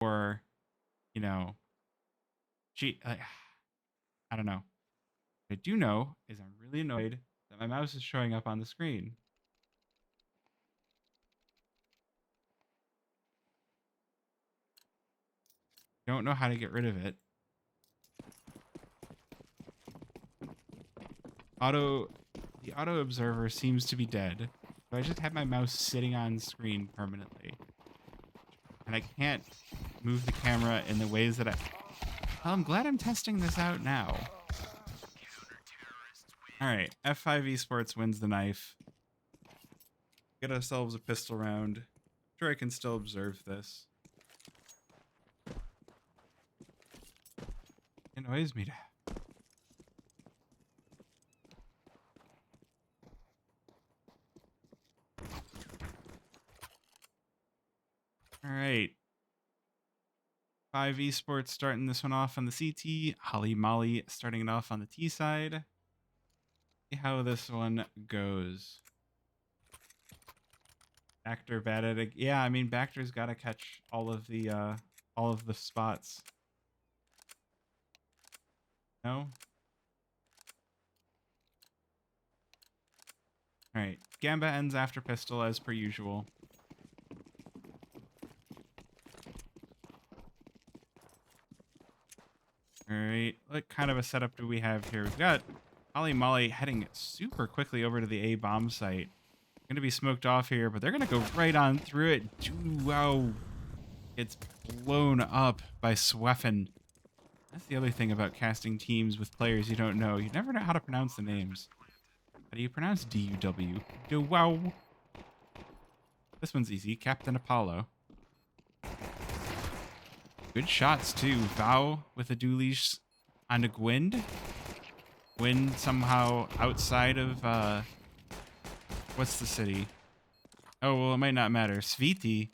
or, you know, I don't know. What I do know is I'm really annoyed that my mouse is showing up on the screen. Don't know how to get rid of it. The auto observer seems to be dead. So I just have my mouse sitting on screen permanently. And I can't move the camera in the ways that Well, I'm glad I'm testing this out now. Alright, F5 Esports wins the knife. Get ourselves a pistol round. I'm sure I can still observe this. It annoys me to... Alright. 5 Esports starting this one off on the CT. Holly Molly starting it off on the T side. See how this one goes. Bacter batted. Yeah, I mean Bacter's got to catch all of the spots. No. All right. Gamba ends after pistol as per usual. All right. What kind of a setup do we have here? We've got Holly Molly heading super quickly over to the A bomb site. Going to be smoked off here, but they're going to go right on through it. Wow. It's blown up by Sweffen. That's the other thing about casting teams with players you don't know. You never know how to pronounce the names. How do you pronounce D-U-W? Wow. This one's easy. Captain Apollo. Good shots, too. Vow with a dualish on a Gwind. Gwind somehow outside of, what's the city? Oh, well, it might not matter. Sviti,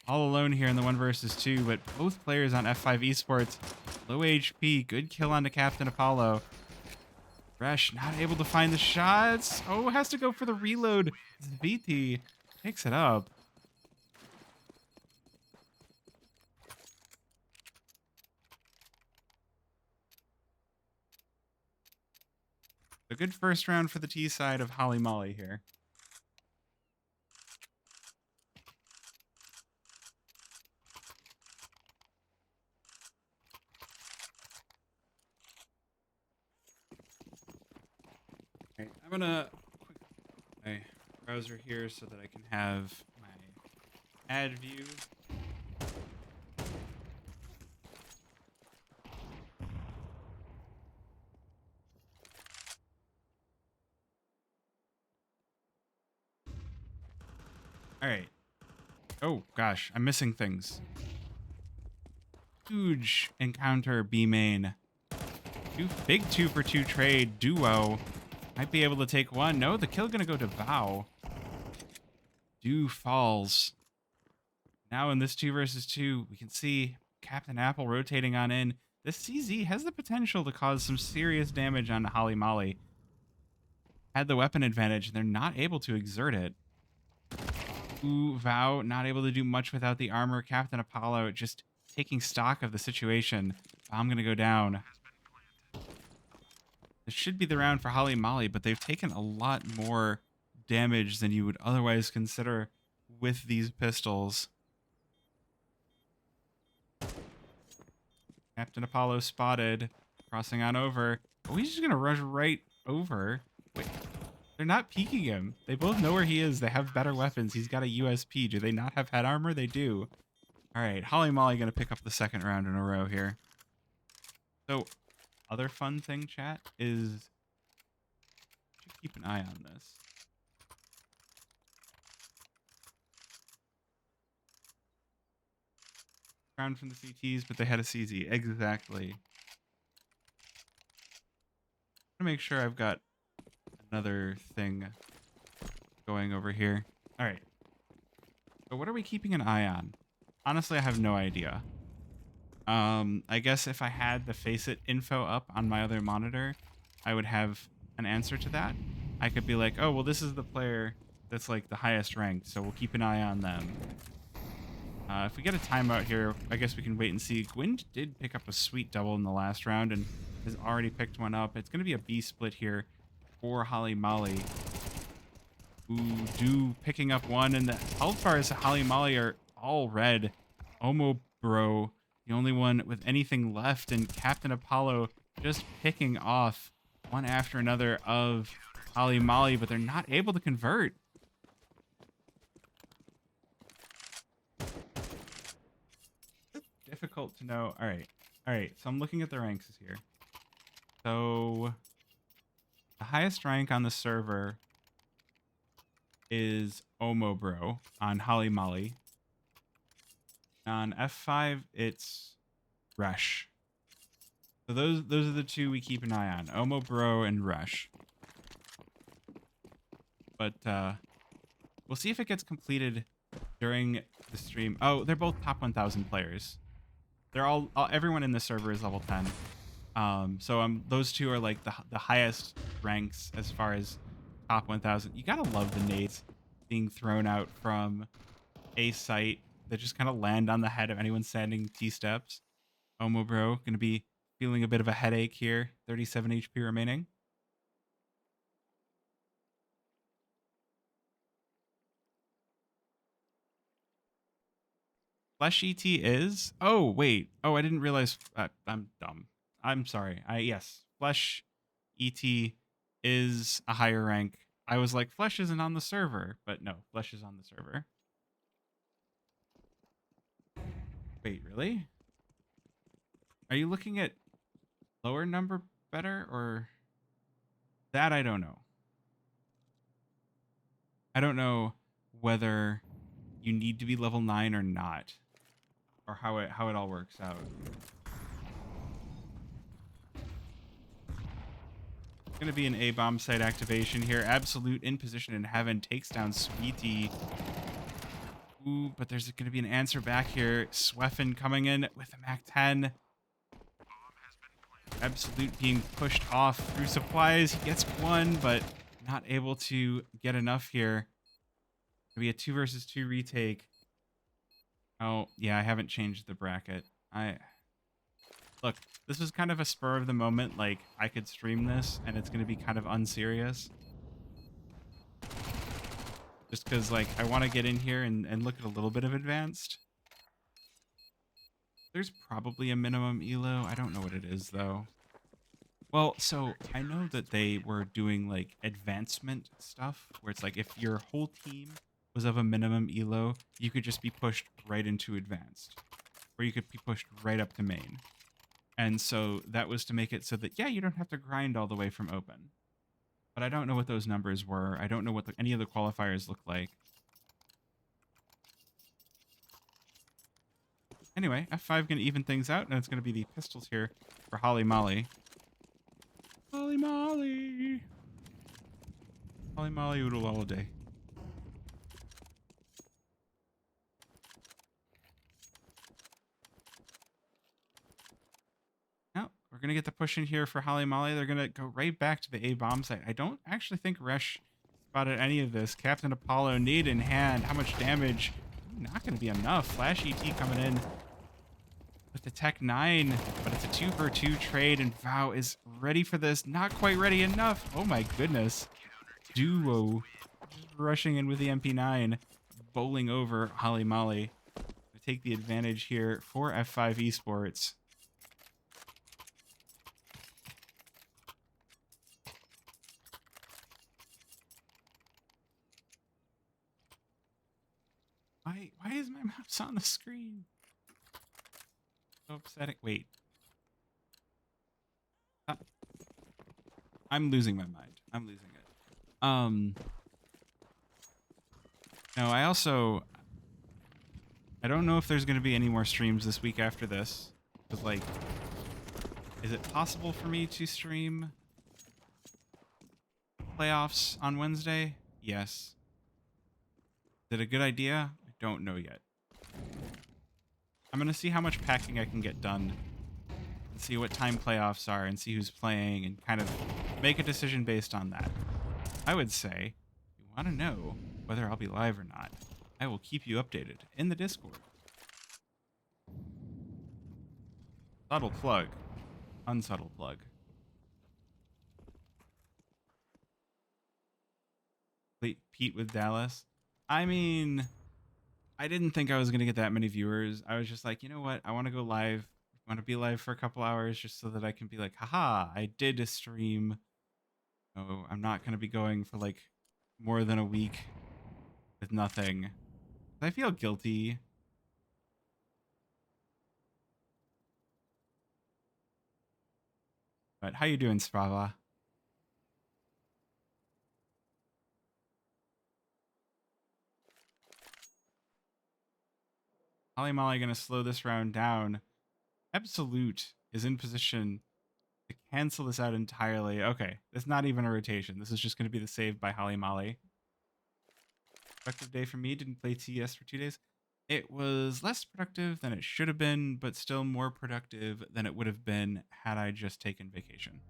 all alone here in the 1 versus 2, but both players on F5 Esports. Low HP. Good kill on the Captain Apollo. Resh not able to find the shots. Oh, has to go for the reload. Sviti picks it up. A good first round for the T side of Holly Molly here. All right, I'm gonna quick my browser here so that I can have my ad view. All right. Oh gosh, I'm missing things. Huge encounter B main. Big 2 for 2 trade duo. Might be able to take one. No, the kill gonna go to Vow. Do falls. Now in this 2 versus 2, we can see Captain Apple rotating on in. This CZ has the potential to cause some serious damage on Holly Molly. Had the weapon advantage, and they're not able to exert it. Ooh, Vow not able to do much without the armor. Captain Apollo just taking stock of the situation. I'm gonna go down. This should be the round for Holly Molly, but they've taken a lot more damage than you would otherwise consider with these pistols. Captain Apollo spotted, crossing on over. Oh, he's just gonna rush right over. Wait, they're not peeking him. They both know where he is. They have better weapons. He's got a USP. Do they not have head armor? They do. All right, Holly Molly gonna pick up the 2nd round in a row here. So, other fun thing, chat, is should keep an eye on this. Round from the CTs, but they had a CZ. Exactly. I'm gonna make sure I've got another thing going over here. All right. So what are we keeping an eye on? Honestly, I have no idea. I guess if I had the Faceit info up on my other monitor, I would have an answer to that. I could be like, oh, well, this is the player that's like the highest ranked, so we'll keep an eye on them. If we get a timeout here, I guess we can wait and see. Gwyn did pick up a sweet double in the last round and has already picked one up. It's going to be a B split here for Holly Molly. Ooh, Do picking up one, and the health bars of Holly Molly are all red. Omo Bro, the only one with anything left, and Captain Apollo just picking off one after another of Holly Molly, but they're not able to convert. Difficult to know. All right. So I'm looking at the ranks here. So the highest rank on the server is Omo Bro on Holly Molly. On F5, it's Resh. So those are the two we keep an eye on: Omo Bro and Resh. But we'll see if it gets completed during the stream. Oh, they're both top 1,000 players. They're all everyone in the server is level 10. So those two are like the highest ranks as far as top 1,000. You gotta love the nades being thrown out from a site that just kind of land on the head of anyone standing T-steps. Omo Bro gonna be feeling a bit of a headache here. 37 HP remaining. Flesh ET is? Oh, wait. Oh, I didn't realize. I'm dumb. I'm sorry. Yes. Flesh ET is a higher rank. I was like, Flesh isn't on the server. But no, Flesh is on the server. Wait, really? Are you looking at lower number better, or that? I don't know. I don't know whether you need to be level 9 or not, or how it all works out. It's going to be an A-bomb site activation here. Absolute in position in heaven takes down Sweetie. Ooh, but there's going to be an answer back here. Sweffen coming in with a MAC-10. Absolute being pushed off through supplies. He gets one, but not able to get enough here. It'll be a 2 versus 2 retake. Oh, yeah, I haven't changed the bracket. Look, this was kind of a spur of the moment, like, I could stream this, and it's going to be kind of unserious. Just because, like, I want to get in here and look at a little bit of advanced. There's probably a minimum elo. I don't know what it is, though. Well, so I know that they were doing, like, advancement stuff, where it's like, if your whole team was of a minimum elo, you could just be pushed right into advanced. Or you could be pushed right up to main. And so that was to make it so that, yeah, you don't have to grind all the way from open. But I don't know what those numbers were. I don't know what any of the qualifiers look like. Anyway, F5 going to even things out, and it's going to be the pistols here for Holly Molly. Holly Molly! Holly Molly oodle all day. We're going to get the push in here for Holly Molly. They're going to go right back to the A-bomb site. I don't actually think Resh spotted any of this. Captain Apollo, nade in hand. How much damage? Not going to be enough. Flash ET coming in with the Tech 9, but it's a 2 for 2 trade, and Vow is ready for this. Not quite ready enough. Oh my goodness. Duo rushing in with the MP9, bowling over Holly Molly to take the advantage here for F5 Esports. Why is my mouse on the screen? So upsetting. Wait. I'm losing my mind. I'm losing it. No, I don't know if there's going to be any more streams this week after this. Because, like, is it possible for me to stream playoffs on Wednesday? Yes. Is it a good idea? I don't know yet. I'm going to see how much packing I can get done and see what time playoffs are and see who's playing and kind of make a decision based on that. I would say, if you want to know whether I'll be live or not, I will keep you updated in the Discord. Subtle plug. Unsubtle plug. Pete with Dallas. I mean, I didn't think I was going to get that many viewers. I was just like, you know what? I want to go live. I want to be live for a couple hours just so that I can be like, haha, I did a stream. Oh, I'm not going to be going for like more than a week with nothing. I feel guilty. But how you doing, Sprava? Holly Molly going to slow this round down. Absolute is in position to cancel this out entirely. Okay, it's not even a rotation. This is just going to be the save by Holly Molly. Productive day for me. Didn't play TS for 2 days. It was less productive than it should have been, but still more productive than it would have been had I just taken vacation.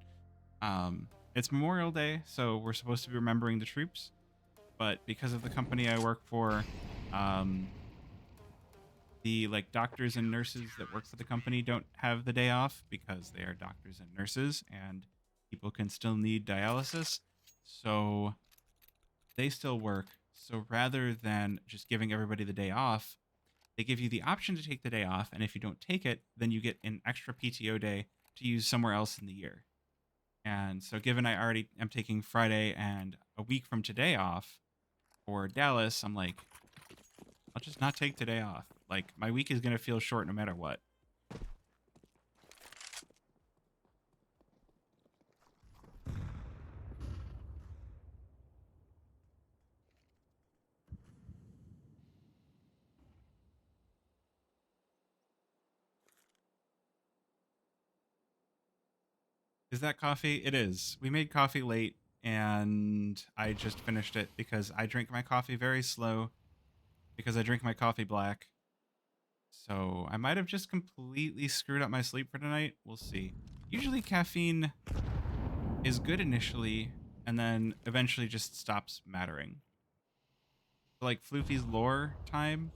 It's Memorial Day, so we're supposed to be remembering the troops, but because of the company I work for, the like doctors and nurses that work for the company don't have the day off because they are doctors and nurses, and people can still need dialysis, so they still work. So rather than just giving everybody the day off, they give you the option to take the day off, and if you don't take it, then you get an extra PTO day to use somewhere else in the year. And so given I already am taking Friday and a week from today off for Dallas, I'm like, I'll just not take today off. Like, my week is going to feel short no matter what. Is that coffee? It is. We made coffee late, and I just finished it because I drink my coffee very slow because I drink my coffee black. So I might have just completely screwed up my sleep for tonight. We'll see. Usually caffeine is good initially, and then eventually just stops mattering. So like Floofy's lore time,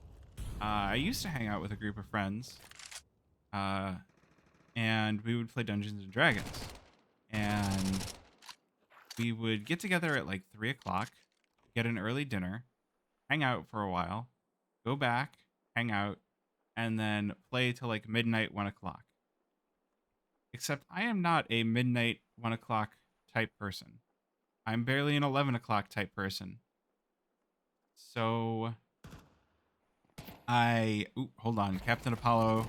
I used to hang out with a group of friends, and we would play Dungeons and Dragons. And we would get together at like 3 o'clock, get an early dinner, hang out for a while, go back, hang out, and then play till like midnight, 1 o'clock. Except I am not a midnight, 1 o'clock type person. I'm barely an 11 o'clock type person. So hold on. Captain Apollo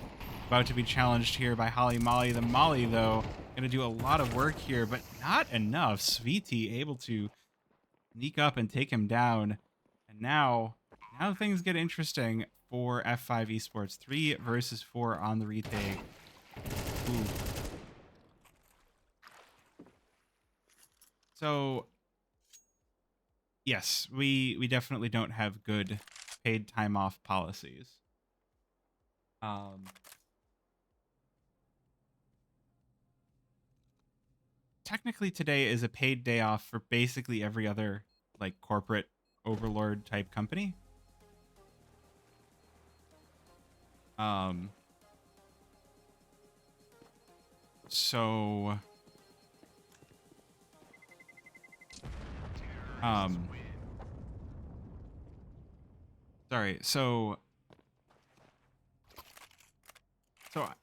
about to be challenged here by Holly Molly. The Molly, though, going to do a lot of work here, but not enough. Sweetie able to sneak up and take him down. And now things get interesting for F5 Esports. 3 versus 4 on the retake. Ooh. So, yes, we definitely don't have good paid time off policies. Technically today is a paid day off for basically every other like corporate overlord type company. So sorry. So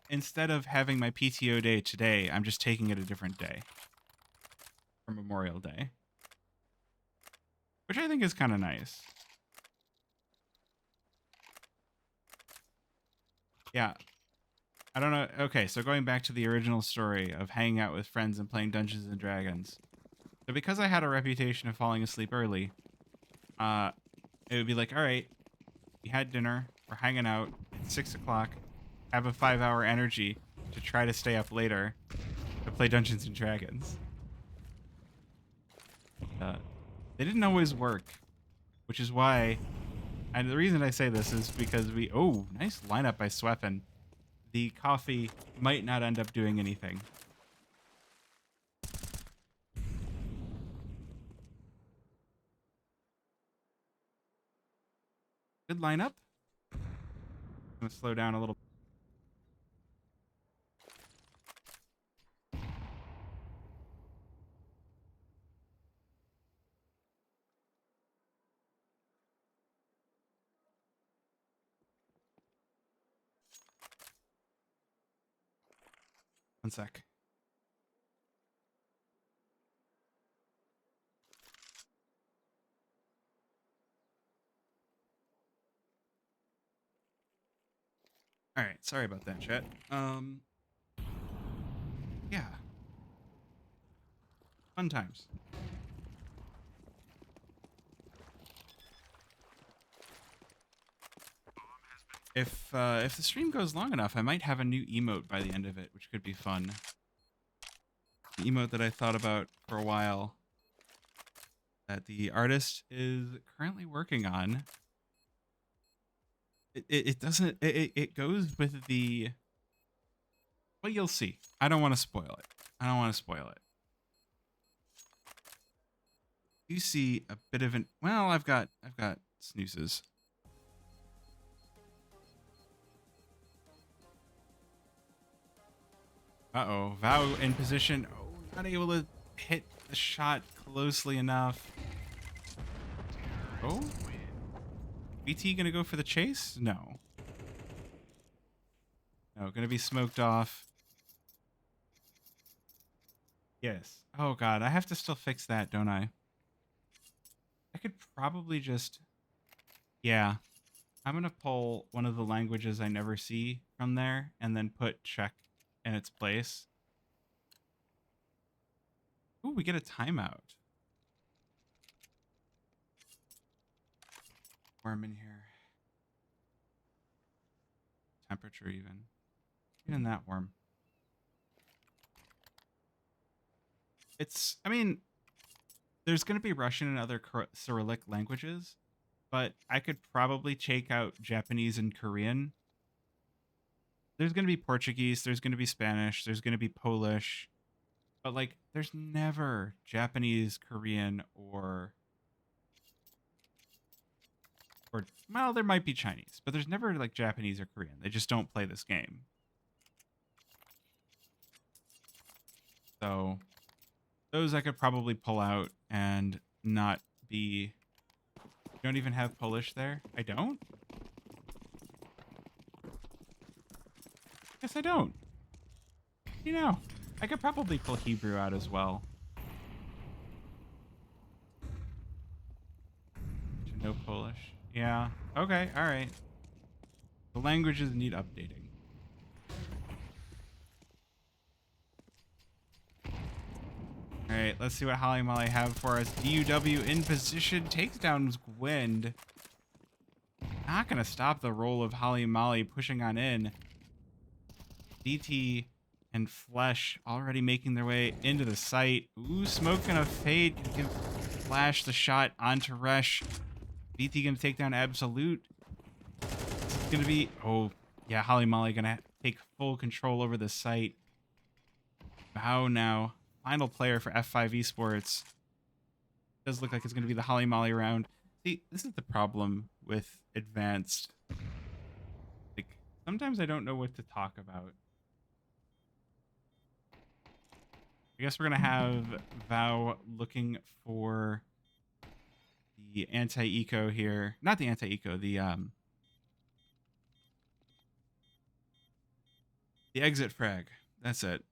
instead of having my PTO day today, I'm just taking it a different day for Memorial Day, which I think is kind of nice. Yeah. I don't know. Okay, so going back to the original story of hanging out with friends and playing Dungeons and Dragons. So because I had a reputation of falling asleep early, it would be like, all right, we had dinner, we're hanging out, it's 6 o'clock, have a 5-hour energy to try to stay up later to play Dungeons and Dragons. They didn't always work, which is why, and the reason I say this is because nice lineup by Sweppen. The coffee might not end up doing anything. Good lineup. I'm gonna slow down a little. One sec. All right, sorry about that, chat. Yeah, fun times. If the stream goes long enough, I might have a new emote by the end of it, which could be fun. The emote that I thought about for a while that the artist is currently working on. It doesn't it goes with the, well, you'll see. I don't want to spoil it. I don't want to spoil it. You see a bit of an, well, I've got snoozes. Uh-oh, Vow in position. Oh, not able to hit the shot closely enough. Oh, BT gonna go for the chase? No. No, gonna be smoked off. Yes. Oh god, I have to still fix that, don't I? I could probably just, yeah. I'm gonna pull one of the languages I never see from there and then put Czech in its place. Ooh, we get a timeout. Warm in here. Temperature even that warm. It's, I mean, there's going to be Russian and other Cyrillic languages, but I could probably take out Japanese and Korean. There's going to be Portuguese, there's going to be Spanish, there's going to be Polish, but like there's never Japanese, Korean, or well, there might be Chinese, but there's never like Japanese or Korean. They just don't play this game. So those I could probably pull out and not be. You don't even have Polish there? I don't? Yes, I don't. You know, I could probably pull Hebrew out as well. No Polish. Yeah. Okay. All right. The languages need updating. All right. Let's see what Holly Molly have for us. DUW in position. Takes down Gwind. Not going to stop the roll of Holly Molly pushing on in. DT and Flesh already making their way into the site. Ooh, Smoke gonna fade. Give Flash the shot onto Resh. BT gonna take down Absolute. This is gonna be, oh yeah, Holly Molly gonna take full control over the site. Bao now, final player for F5 Esports. Does look like it's gonna be the Holly Molly round. See, this is the problem with advanced. Like, sometimes I don't know what to talk about. I guess we're going to have Vow looking for the anti-eco here. Not the anti-eco, the exit frag. That's it.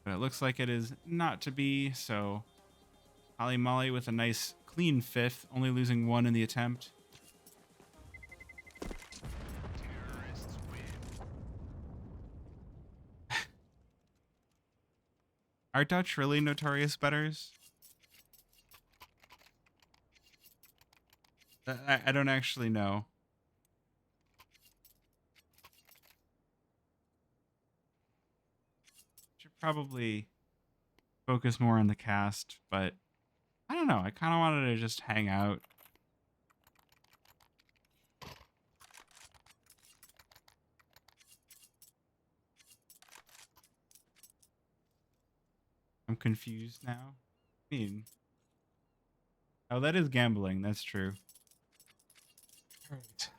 But it looks like it is not to be, so Holly Molly with a nice clean fifth, only losing one in the attempt. Are Dutch really notorious betters? I don't actually know. Should probably focus more on the cast, but I don't know. I kind of wanted to just hang out. I'm confused now. I mean, oh, that is gambling. That's true. All right.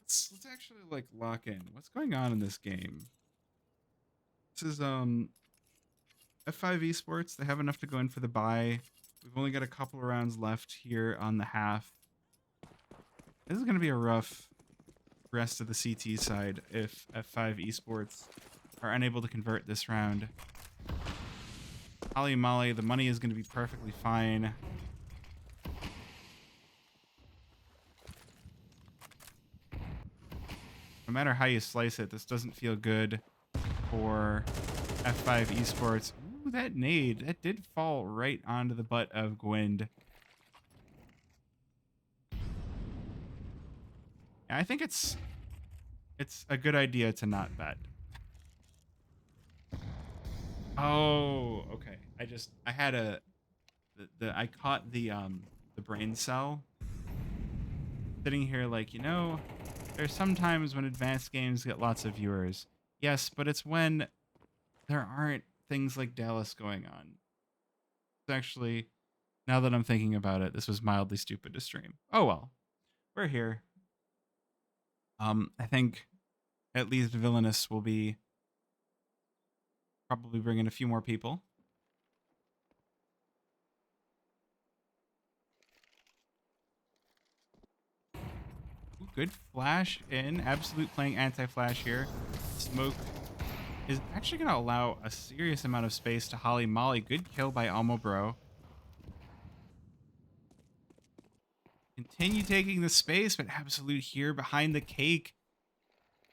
Let's actually like lock in. What's going on in this game? This is F5 Esports. They have enough to go in for the bye. We've only got a couple of rounds left here on the half. This is going to be a rough rest of the CT side if F5 Esports are unable to convert this round. Holly Molly, the money is going to be perfectly fine. No matter how you slice it, this doesn't feel good for F5 Esports. Ooh, that nade. That did fall right onto the butt of Gwind. I think it's a good idea to not bet. Oh, okay. I had I caught the brain cell sitting here like, there's sometimes when advanced games get lots of viewers. Yes, but it's when there aren't things like Dallas going on. It's actually, now that I'm thinking about it, this was mildly stupid to stream. Oh well. We're here. I think at least Villainous will be probably bringing a few more people. Ooh, good flash in. Absolute playing anti-flash here. Smoke is actually going to allow a serious amount of space to Holly Molly. Good kill by Almo Bro. Continue taking the space, but Absolute here behind the cake.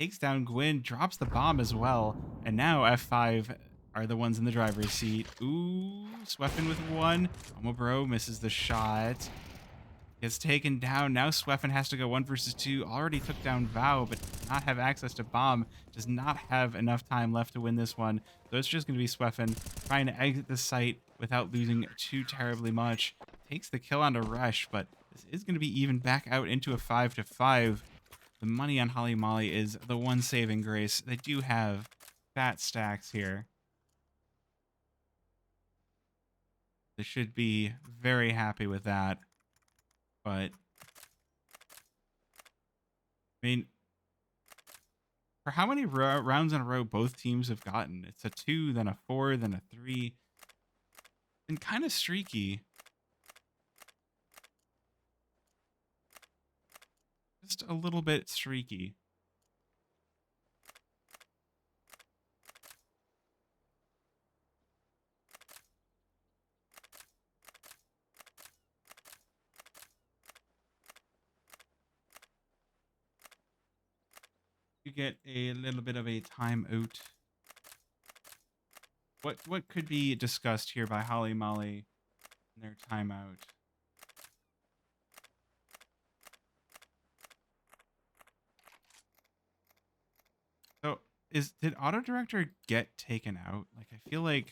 Takes down Gwyn, drops the bomb as well. And now F5 are the ones in the driver's seat. Ooh, Sweffen with one. Almo Bro misses the shot. Gets taken down. Now Sweffen has to go 1 versus 2. Already took down Vow, but does not have access to bomb. Does not have enough time left to win this one. So it's just going to be Sweffen trying to exit the site without losing too terribly much. Takes the kill onto Rush, but this is going to be even back out into a 5-5. The money on Holly Molly is the one saving grace. They do have fat stacks here. They should be very happy with that. But, I mean, for how many rounds in a row both teams have gotten? It's a 2, then a 4, then a 3. And kind of streaky. Just a little bit streaky. You get a little bit of a timeout. What could be discussed here by Holly Molly in their timeout? So did Auto Director get taken out? Like I feel like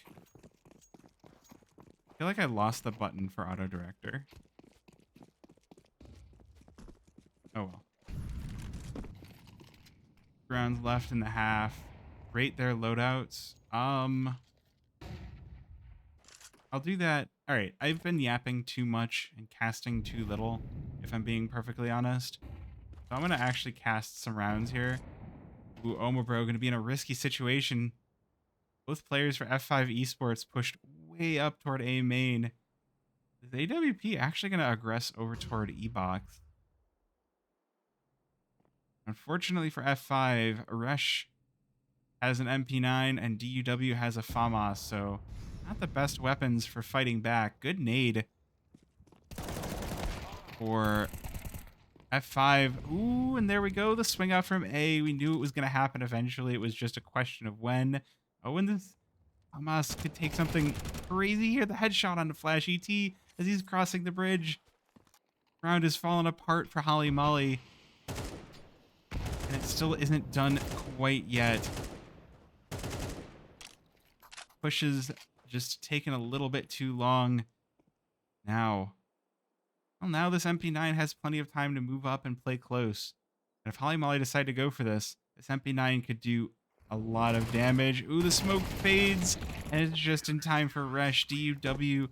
I lost the button for Auto Director. Oh well. Rounds left in the half. Rate their loadouts. I'll do that. All right, I've been yapping too much and casting too little, if I'm being perfectly honest. So I'm gonna actually cast some rounds here. Ooh, Omobro gonna be in a risky situation. Both players for F5 Esports pushed way up toward A main. Is AWP actually gonna aggress over toward E box? Unfortunately for F5, Resh has an MP9 and DUW has a FAMAS, so not the best weapons for fighting back. Good nade for F5. Ooh, and there we go. The swing out from A. We knew it was going to happen eventually. It was just a question of when. Oh, and this FAMAS could take something crazy here. The headshot on the Flash ET as he's crossing the bridge. Round is falling apart for Holly Molly. And it still isn't done quite yet. Pushes just taking a little bit too long. Now this MP9 has plenty of time to move up and play close. And if Holly Molly decide to go for this MP9 could do a lot of damage. Ooh, the smoke fades, and it's just in time for Resh. DUW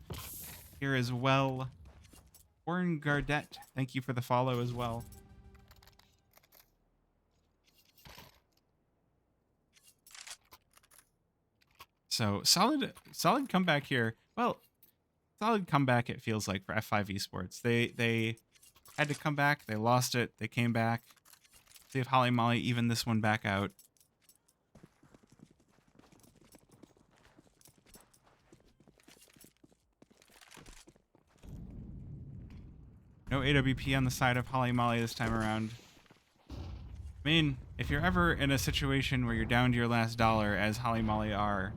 here as well. Warren Gardet, thank you for the follow as well. So solid comeback here. Well, solid comeback it feels like for F5 Esports. They had to come back. They lost it. They came back. See if Holly Molly even this one back out. No AWP on the side of Holly Molly this time around. I mean, if you're ever in a situation where you're down to your last dollar, as Holly Molly are,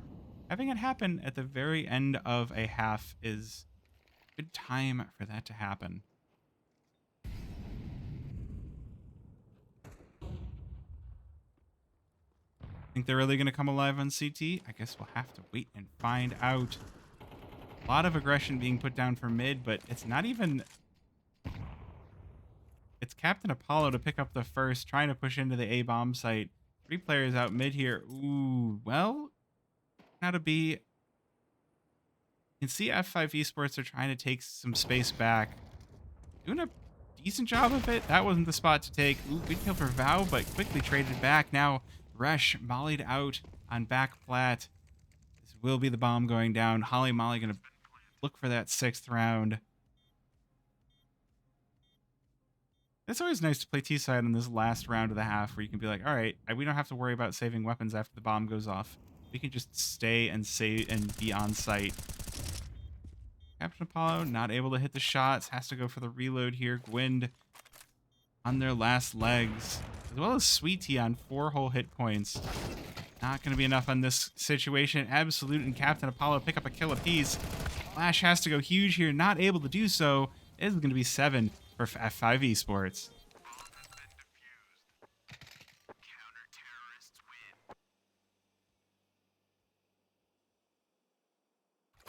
having it happen at the very end of a half is a good time for that to happen. Think they're really going to come alive on CT? I guess we'll have to wait and find out. A lot of aggression being put down for mid, but it's not even... It's Captain Apollo to pick up the first, trying to push into the A bomb site. 3 players out mid here. Ooh, well, how to be... You can see F5 Esports are trying to take some space back. Doing a decent job of it. That wasn't the spot to take. Ooh, good kill for Vow, but quickly traded back. Now, Resh mollied out on back plat. This will be the bomb going down. Holly Molly going to look for that 6th round. It's always nice to play T-side in this last round of the half where you can be like, all right, we don't have to worry about saving weapons after the bomb goes off. We can just stay and save and be on site. Captain Apollo not able to hit the shots. Has to go for the reload here. Gwind on their last legs. As well as Sweet Tea on 4 whole hit points. Not going to be enough on this situation. Absolute and Captain Apollo pick up a kill apiece. Flash has to go huge here. Not able to do so. It is going to be 7 for F5 Esports.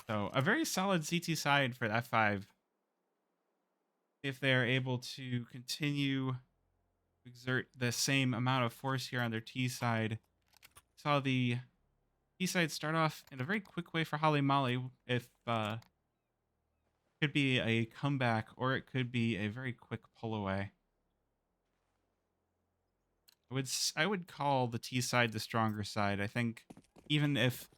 So a very solid CT side for F5. If they're able to continue to exert the same amount of force here on their T side. Saw the T side start off in a very quick way for Holly Molly. If could be a comeback or it could be a very quick pull away. I would call the T side the stronger side. I think even if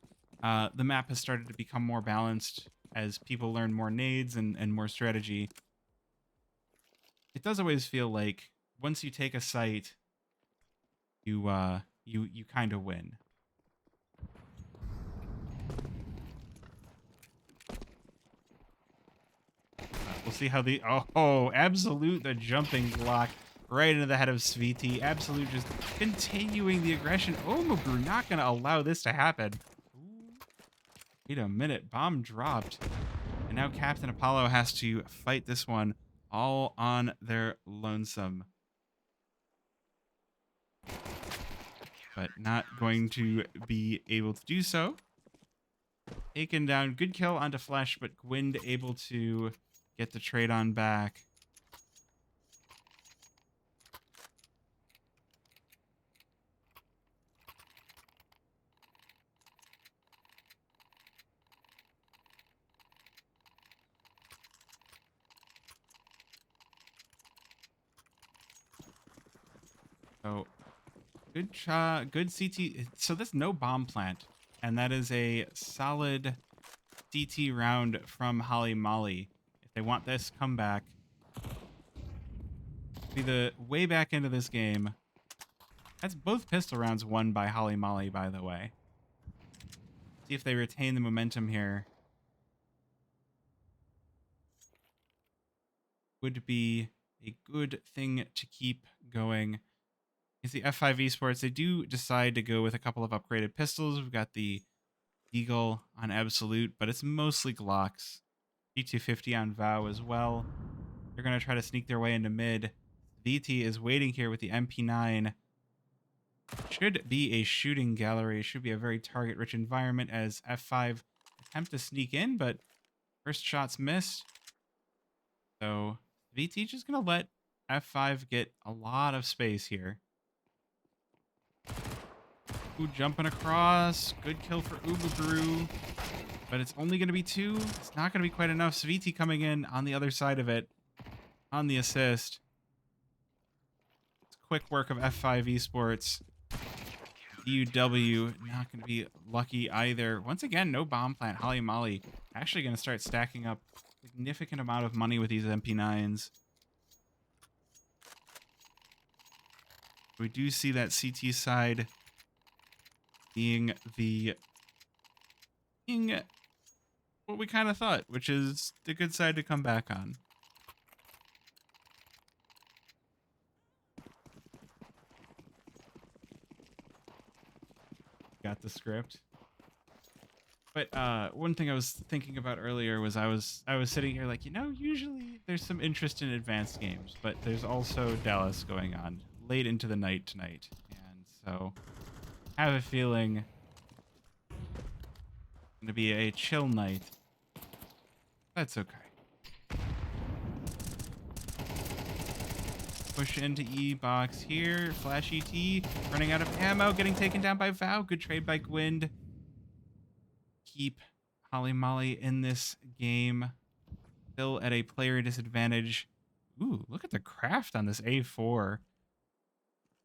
the map has started to become more balanced as people learn more nades and more strategy, it does always feel like once you take a site, you kind of win. We'll see how the Absolute the jumping block right into the head of Sviti. Absolute just continuing the aggression. Omugru not going to allow this to happen. Ooh. Wait a minute, bomb dropped, and now Captain Apollo has to fight this one all on their lonesome. But not going to be able to do so. Taken down. Good kill onto Flesh, but Gwind able to get the trade on back. So good CT. So there's no bomb plant, and that is a solid CT round from Holly Molly. If they want this comeback, be the way back into this game. That's both pistol rounds won by Holly Molly, by the way. See if they retain the momentum here. Would be a good thing to keep going. It's the F5 Esports. They do decide to go with a couple of upgraded pistols. We've got the Eagle on Absolute, but it's mostly Glocks. P250 on Vow as well. They're going to try to sneak their way into mid. VT is waiting here with the MP9. Should be a shooting gallery. Should be a very target-rich environment as F5 attempt to sneak in, but first shots missed. So VT just going to let F5 get a lot of space here. Ooh, jumping across. Good kill for Ubuguru. But it's only going to be 2. It's not going to be quite enough. Sviti coming in on the other side of it on the assist. It's quick work of F5 Esports. UW not going to be lucky either. Once again, no bomb plant. Holly Molly actually going to start stacking up a significant amount of money with these MP9s. We do see that CT side being what we kind of thought, which is the good side to come back on. Got the script. But one thing I was thinking about earlier was I was sitting here like, usually there's some interest in advanced games, but there's also Dallas going on late into the night tonight. And so I have a feeling it's going to be a chill night. That's okay. Push into E box here. Flash ET. Running out of ammo. Getting taken down by Vow. Good trade by Gwind. Keep Holly Molly in this game. Still at a player disadvantage. Ooh, look at the craft on this A4.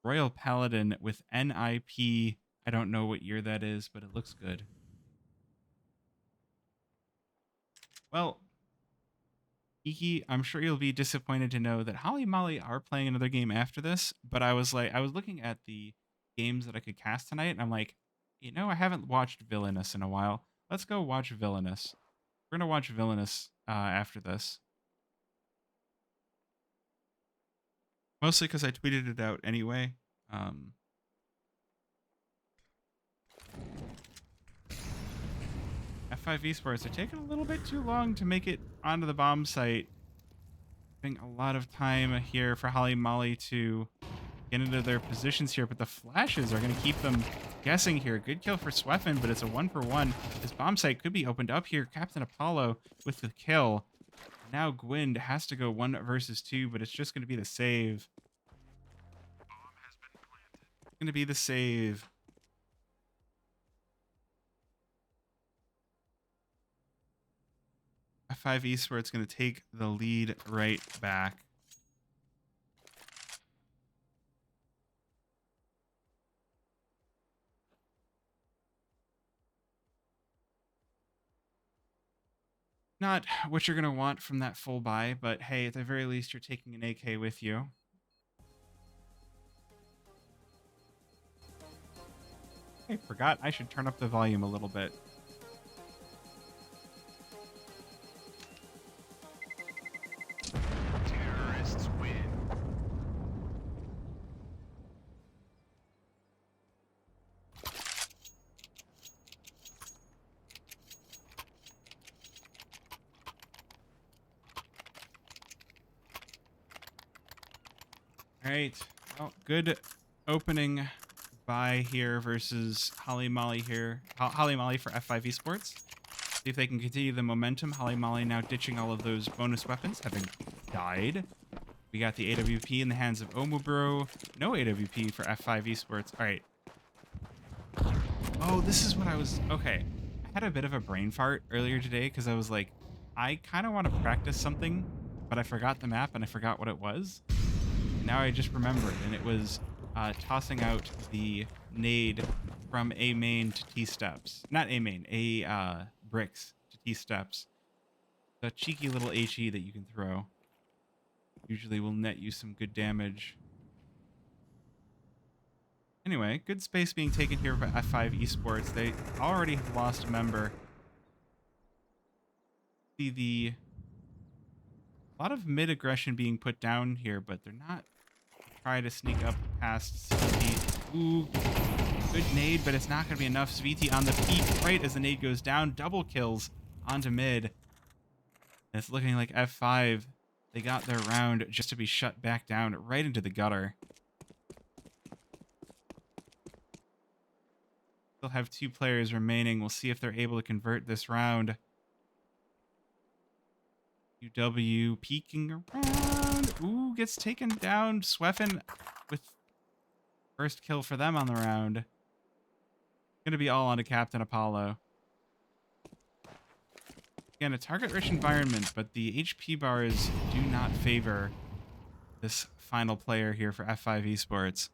Royal Paladin with NIP. I don't know what year that is, but it looks good. Well, Iki, I'm sure you'll be disappointed to know that Holly Molly are playing another game after this, but I was looking at the games that I could cast tonight, and I'm like, I haven't watched Villainous in a while. Let's go watch Villainous. We're going to watch Villainous after this. Mostly because I tweeted it out anyway. F5 Esports are taking a little bit too long to make it onto the bomb site. Having a lot of time here for Holly Molly to get into their positions here, but the flashes are going to keep them guessing here. Good kill for Sweffen, but it's a 1-for-1. This bomb site could be opened up here. Captain Apollo with the kill. Now Gwind has to go 1 versus 2, but it's just going to be the save. It's going to be the save. F5 Esports going to take the lead right back. Not what you're going to want from that full buy, but hey, at the very least, you're taking an AK with you. I forgot I should turn up the volume a little bit. Terrorists win. All right. Well, good opening buy here versus Holly Molly here. Holly Molly for F5 Esports. See if they can continue the momentum. Holly Molly now ditching all of those bonus weapons, having died. We got the AWP in the hands of Omubro. No AWP for F5 Esports. All right. Oh, this is what I was... Okay. I had a bit of a brain fart earlier today because I was like, I kind of want to practice something, but I forgot the map and I forgot what it was. Now I just remembered, and it was tossing out the nade from A main to T steps. Not A main, A bricks to T steps. A cheeky little HE that you can throw. Usually will net you some good damage. Anyway, good space being taken here by F5 Esports. They already have lost a member. See a lot of mid aggression being put down here, but they're not trying to sneak up past Sviti. Ooh, good nade, but it's not going to be enough. Sviti on the peak right as the nade goes down. Double kills onto mid. And it's looking like F5. They got their round just to be shut back down right into the gutter. Still have 2 players remaining. We'll see if they're able to convert this round. UW peeking around. Ooh, gets taken down. Sweffen with first kill for them on the round. Going to be all onto Captain Apollo. Again, a target-rich environment, but the HP bars do not favor this final player here for F5 Esports.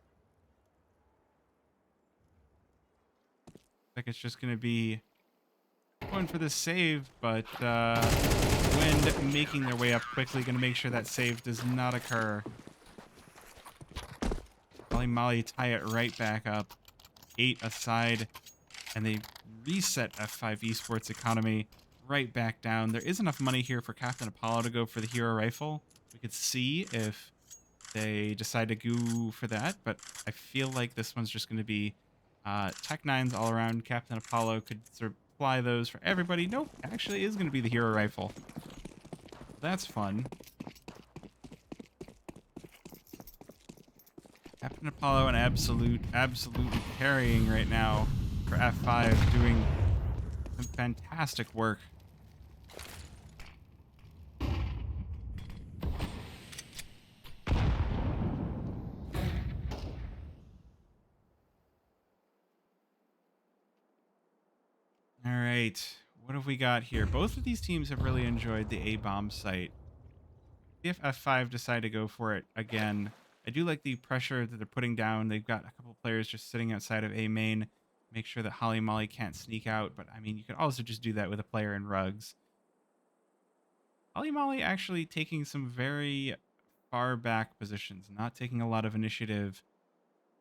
Like it's just going to be going for the save, but Wind making their way up quickly, going to make sure that save does not occur. Holly Holly Molly tie it right back up. 8 aside, and they reset F5 Esports economy right back down. There is enough money here for Captain Apollo to go for the hero rifle. We could see if they decide to go for that, but I feel like this one's just going to be Tech 9s all around. Captain Apollo could supply those for everybody. Nope, actually is going to be the hero rifle. That's fun. Captain Apollo and absolutely carrying right now for F5, doing some fantastic work. All right, what have we got here? Both of these teams have really enjoyed the A-bomb site. If F5 decide to go for it again, I do like the pressure that they're putting down. They've got a couple players just sitting outside of A main, make sure that Holly Molly can't sneak out. But I mean, you could also just do that with a player in rugs. Holly Molly actually taking some very far back positions, not taking a lot of initiative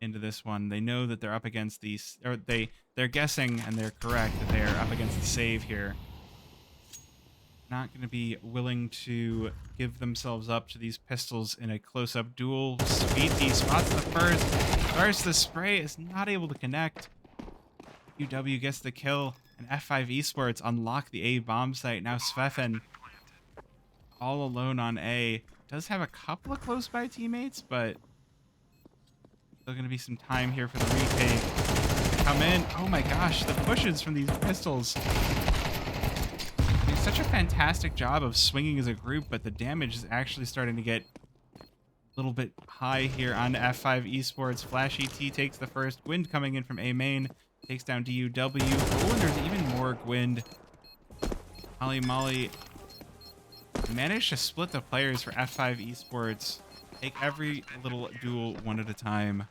into this one. They know that they're up against these, or they're guessing, and they're correct that they're up against the save here. Not going to be willing to give themselves up to these pistols in a close-up duel. Sweetie spots the first. Starts the spray, is not able to connect. UW gets the kill, and F5 Esports unlock the A bomb site. Now Svefen all alone on A. Does have a couple of close-by teammates, but still going to be some time here for the retake. Come in. Oh my gosh, the pushes from these pistols. Such a fantastic job of swinging as a group, but the damage is actually starting to get a little bit high here on F5 Esports. Flash ET takes the first. Gwind coming in from A main. Takes down DUW. Oh, and there's even more Gwind. Holly Molly managed to split the players for F5 Esports. Take every little duel one at a time.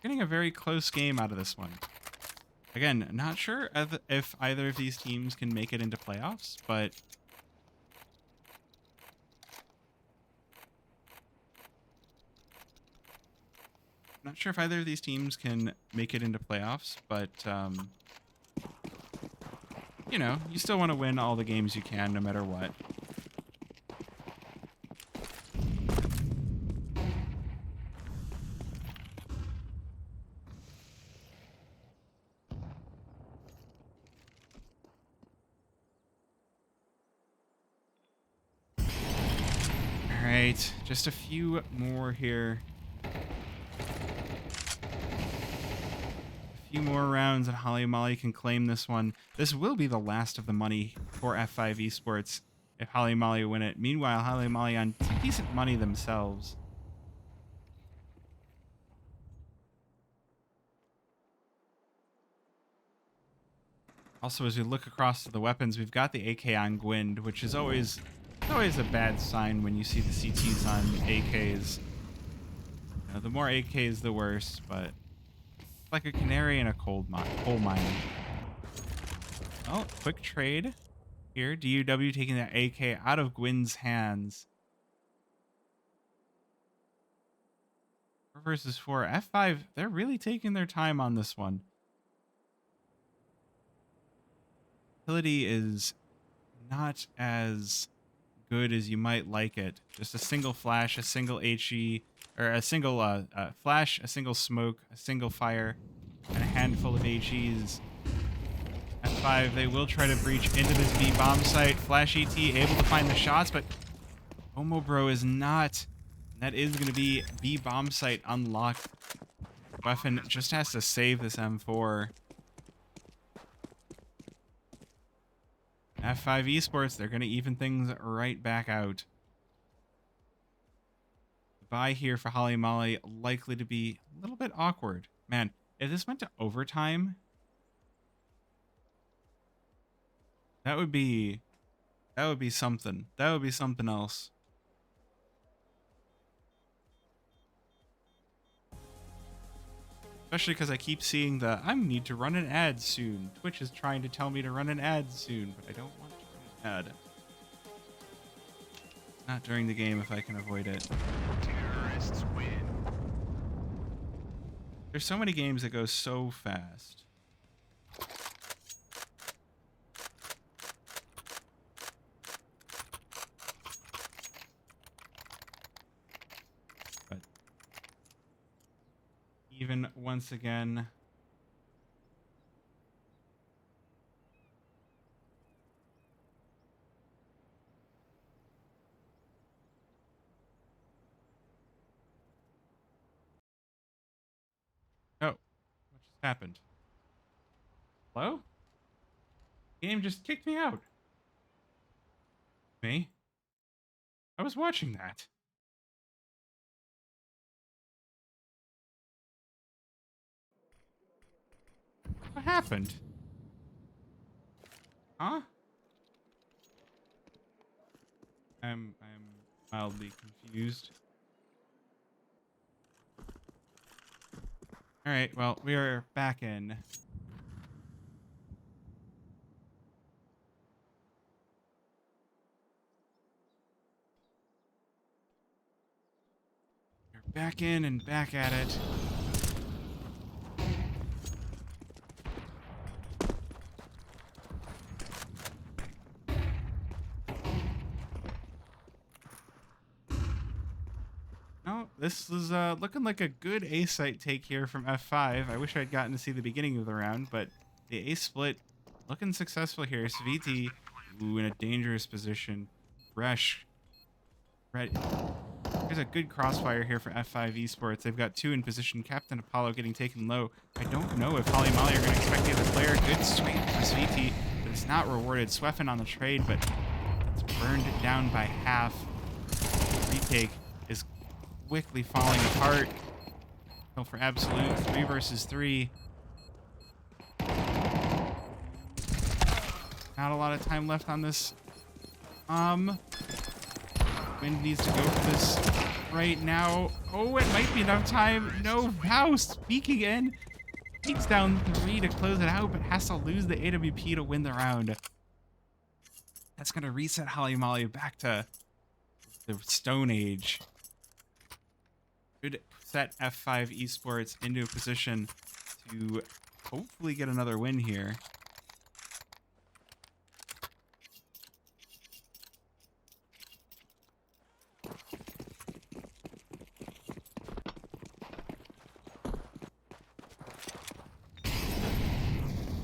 Getting a very close game out of this one. Again, not sure if either of these teams can make it into playoffs, but not sure if either of these teams can make it into playoffs, but you know, you still want to win all the games you can, no matter what. Alright, just a few more here. A few more rounds and Holly Molly can claim this one. This will be the last of the money for F5 Esports if Holly Molly win it. Meanwhile, Holly Molly on decent money themselves. Also, as we look across to the weapons, we've got the AK on Gwind, which is always a bad sign when you see the CTs on AKs. You know, the more AKs, the worse, but it's like a canary in a coal mine. Oh, quick trade here. DUW taking that AK out of Gwyn's hands. 4 versus 4. F5, they're really taking their time on this one. Utility is not as good as you might like it. Just a single flash, a single HE, or a single flash, a single smoke, a single fire, and a handful of HEs. F5, they will try to breach into this B bomb site. Flash ET able to find the shots, but Omobro is not. That is going to be B bomb site unlocked. Weapon just has to save this M4. F5 Esports, they're going to even things right back out. The bye here for Holly Molly likely to be a little bit awkward. Man, if this went to overtime, that would be something. That would be something else. Especially because I keep seeing the, I need to run an ad soon. Twitch is trying to tell me to run an ad soon, but I don't want to run an ad. Not during the game if I can avoid it. Terrorists win. There's so many games that go so fast. But even once again, oh, what just happened? Hello? Game just kicked me out. Me? I was watching that. What happened? Huh? I'm mildly confused. All right, well, we are back in. We're back in and back at it. No, this is looking like a good A site take here from F5. I wish I'd gotten to see the beginning of the round, but the A split looking successful here. Sviti, ooh, in a dangerous position. Resh, right. There's a good crossfire here for F5 Esports. They've got two in position. Captain Apollo getting taken low. I don't know if Holly Molly are going to expect the other player. Good sweep for Sviti, but it's not rewarded. Sweffen on the trade, but it's burned down by half. Retake is quickly falling apart. Kill for Absolute. 3 versus 3. Not a lot of time left on this. Wind needs to go for this right now. Oh, it might be enough time. No, Vow speaking in. Takes down 3 to close it out, but has to lose the AWP to win the round. That's going to reset Holly Molly back to the Stone Age. Should set F5 Esports into a position to hopefully get another win here.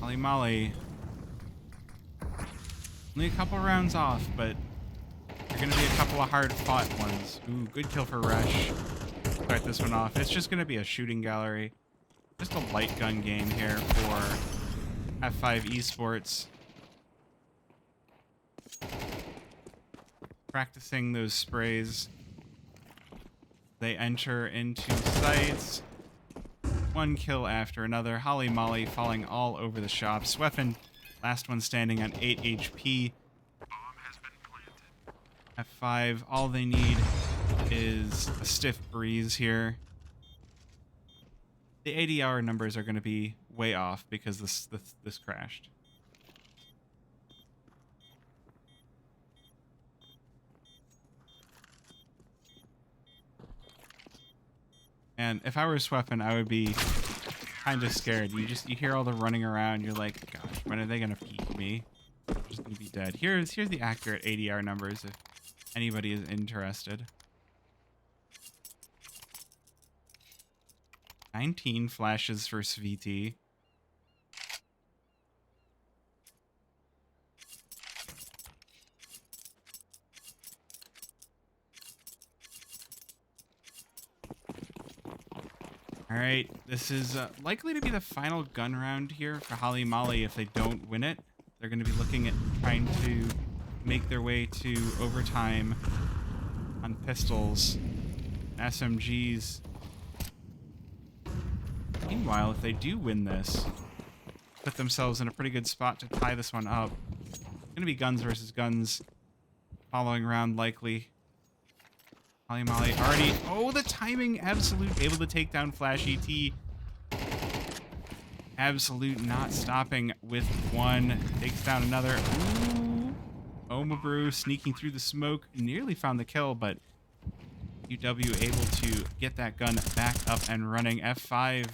Holly Molly. Only a couple rounds off, but they're going to be a couple of hard-fought ones. Ooh, good kill for Rush. Start this one off. It's just going to be a shooting gallery. Just a light gun game here for F5 Esports. Practicing those sprays. They enter into sites. One kill after another. Holly Molly falling all over the shop. Sweffen, last one standing on 8 HP. F5, all they need is a stiff breeze here. The 80-hour numbers are going to be way off because this crashed. And if I were Sweffen, I would be kind of scared. You hear all the running around. You're like, gosh, when are they going to peek me? I'm just going to be dead. Here's the accurate 80-hour numbers if anybody is interested. 19 flashes for Sviti. All right, this is likely to be the final gun round here for Holly Molly if they don't win it. They're going to be looking at trying to make their way to overtime on pistols, SMGs. Meanwhile, if they do win this, put themselves in a pretty good spot to tie this one up. It's going to be guns versus guns. Following round likely. Holly Molly already... Oh, the timing! Absolute able to take down Flash ET. Absolute not stopping with one. Takes down another. Ooh. Omabrew sneaking through the smoke, nearly found the kill, but UW able to get that gun back up and running. F5,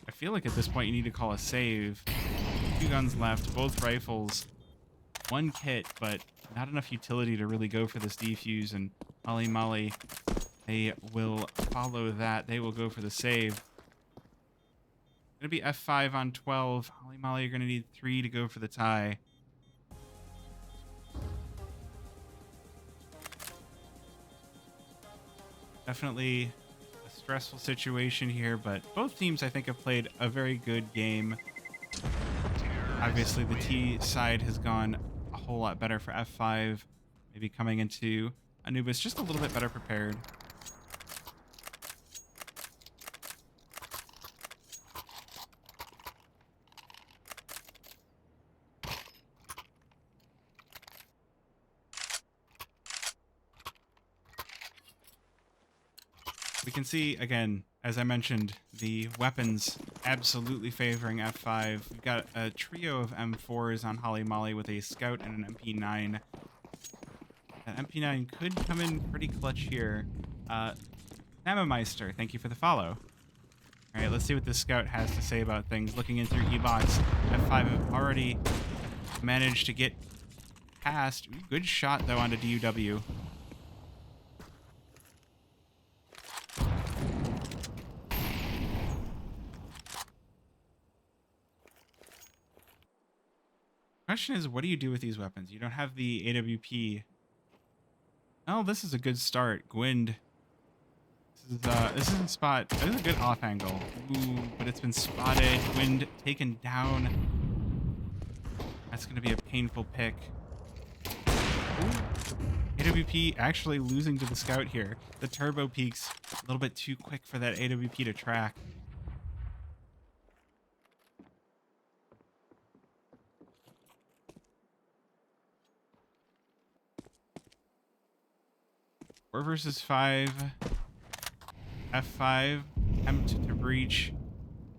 I feel like at this point you need to call a save. 2 guns left, both rifles, 1 kit, but not enough utility to really go for this defuse, and Ollie Molly, they will follow that. They will go for the save. Gonna be F5 on 12. Ollie Molly are gonna need 3 to go for the tie. Definitely a stressful situation here, but both teams I think have played a very good game. Obviously the T side has gone a whole lot better for F5, maybe coming into Anubis just a little bit better prepared. We can see, again, as I mentioned, the weapons absolutely favoring F5. We've got a trio of M4s on Holly Molly with a Scout and an MP9. That MP9 could come in pretty clutch here. Namameister, thank you for the follow. All right, let's see what this Scout has to say about things. Looking in through E-Box, F5 have already managed to get past. Ooh, good shot, though, onto DUW. Question is, what do you do with these weapons? You don't have the AWP. Oh, this is a good start. Gwind. This is a spot. This is a good off angle. Ooh, but it's been spotted. Gwind taken down. That's going to be a painful pick. Ooh. AWP actually losing to the Scout here. The turbo peaks a little bit too quick for that AWP to track. Four versus 5. F5 attempt to breach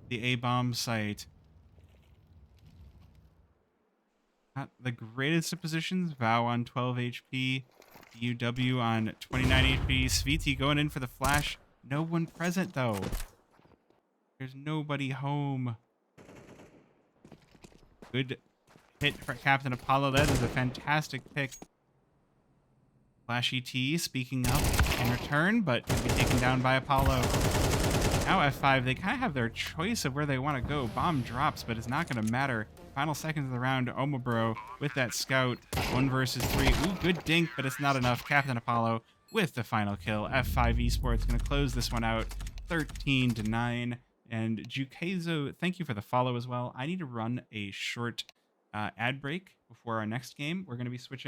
the A-bomb site. Not the greatest of positions. Vow on 12 HP. UW on 29 HP. Sviti going in for the flash. No one present, though. There's nobody home. Good hit for Captain Apollo. That is a fantastic pick. Flashy T speaking up in return, but will be taken down by Apollo. Now F5, they kind of have their choice of where they want to go. Bomb drops, but it's not going to matter. Final seconds of the round, Omabro with that Scout. 1 versus 3. Ooh, good dink, but it's not enough. Captain Apollo with the final kill. F5 Esports going to close this one out 13-9. And Jukezo, thank you for the follow as well. I need to run a short ad break before our next game. We're going to be switching